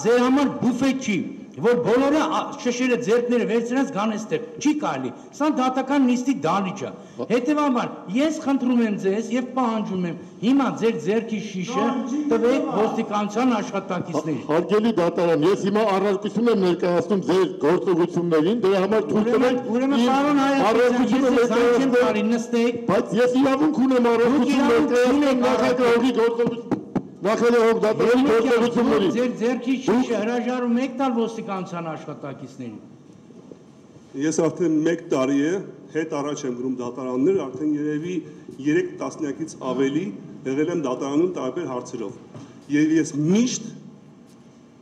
ձեր համար բուֆետ չի, որ բոլորը շշերը ձեռքները վերցրած գան այստեղ, չի կարելի, սա դատական նիստի դալիճ է, հետևաբար ես խնդրում եմ ձեզ եւ պահանջում եմ հիմա ձեր ձեռքի շիշը տվեք ոստիկանության աշխատակիցներին։ Հարգելի դատարան, ես հիմա առարկություն եմ ներկայացնում ձեր գործողություններին, դրա համար թույլ տվեք ուրեմն պարոն Հայրապետյան, ես ձայնք եմ տալի, նստեք, բայց ես իրավունք ունեմ առարկություն ներկայացնել նախագահի գործողություն Նախագահող դատարանի գործողությունների։ Ձեր ձեռքի շիշը հրաժարում եք տալ ոստիկանության աշխատակիցներին։ Ես արդեն 1 տարի է հետ առաջ եմ գրում դատարաններ, արդեն երևի 3 տասնյակից ավելի եղել եմ դատարանում տարբեր հարցերով։ Եվ ես միշտ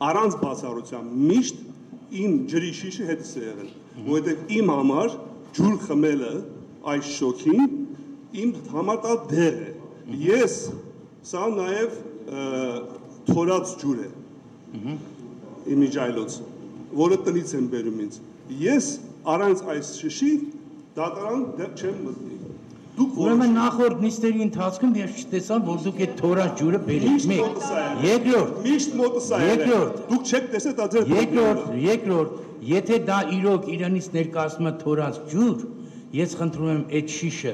առանց բացառության միշտ իմ ջրի շիշը հետս է եղել, որովհետև իմ համար ջուր խմելը այս շոքին իմ համար դա դեղ է։ Ես սա նաև թորած ջուր է իմիջայլոց, որը տնից եմ բերում ինձ։ Ես առանց այս շշի դատարան չեմ մտնի։ Ուրեմն նախորդ նիստերի ընթացքում ես չտեսա, որ դուք այդ թորած ջուրը բերեք։ Երկրորդ, միշտ մոտս է եղել։ Դուք չեք տեսել դա ձեր երկրորդ, եթե դա իրոք իրանից ներկայացնում է թորած ջուր, ես խնդրում եմ այդ շիշը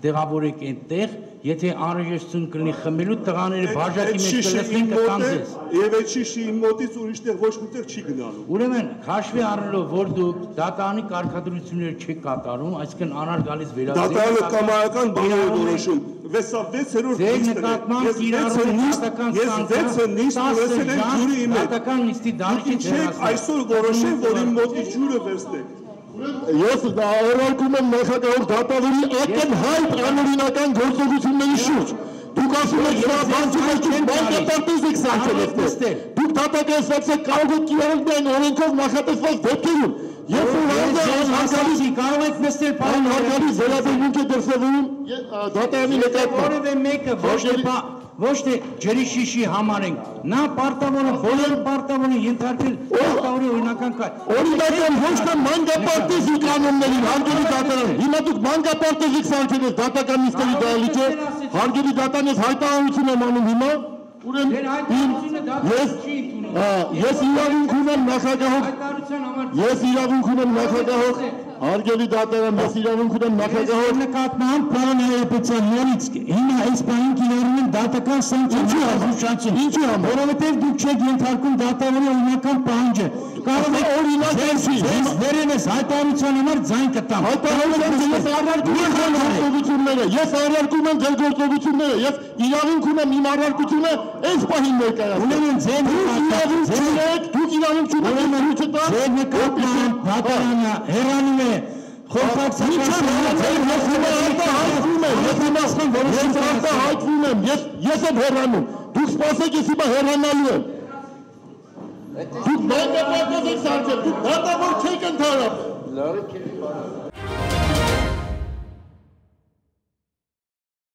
տեղավորեք այնտեղ, եթե անհրաժեշտություն կլինի խմելու տղաները բաժակի մեջ կլսեն կտան ձեզ։ Եվ այդ շիշի իմ մոտից ուրիշտեղ ոչ միտեղ չի գնալու։ Ուրեմն հաշվի առնելով, որ դուք դատարանի կարգադրությունները չեք կատարում, այսինքն անար գալիս վերաբերյալ դատարանը կամայական բան է որոշում։ 6-րդ ձեր նկատմամբ կիրառում դատական նիստը դատական նիստի դալիճից այսօր որոշեմ, որ իմ մոտից ջուրը վերցնեք։ Ես առարկում եմ նախագահող դատարանի ակնհայտ անօրինական գործողությունների շուրջ։ Դուք ասում եք մանկապարտեզ եք սարքել այստեղ։ Դուք դատակայացված եք կարող եք կիրառել միայն օրենքով նախատեսված դեպքերում։ Երբ որ կարող եք նստել պարոն հարգալի վերաբերմունք է դրսևորում դատարանի նկատմամբ։ Որևէ մեկը ոչ թե ջրի շիշի համար ենք, նա պարտավոր է բոլոր պարտավորը ենթարկել պարտավորի օրինական օրինական ոչ թե մանկապարտեզի կանոններին, հարգելի դատարան, հիմա դուք մանկապարտեզ եք սարքել դատական նիստերի դալիճը, հարգելի դատարան, ես հայտարարություն եմ անում հիմա, ես իրավունք ունեմ նախագահող, հարգելի դատարան, ես իրավունք ունեմ նախագահող նկատմամբ պարոն Հայրապետյանից հիմա այս բանին կիրառում են դատական սանկցիա ազդեցություն։ Ինչու համար, որովհետև դուք չեք ենթարկում դատարանի օրինական պահանջը։ Կարող եք օրինակ վերևս հայտարարության համար ձայն կտամ։ Ես առարկում եմ ձեր գործողությունները, ես իրավունք ունեմ իմ առարկությունը այս պահին ներկայացնել։ Ուրեմն դուք իրավունք չունեք, ձեր նկատմամբ դատարանը հեռանում է ես եմ հեռանում, դուք սպասեք ես հիմա հեռանալու եմ։ Դուք մանկապարտեզ եք սարքել, դուք դատավոր չեք ընդհանրապես։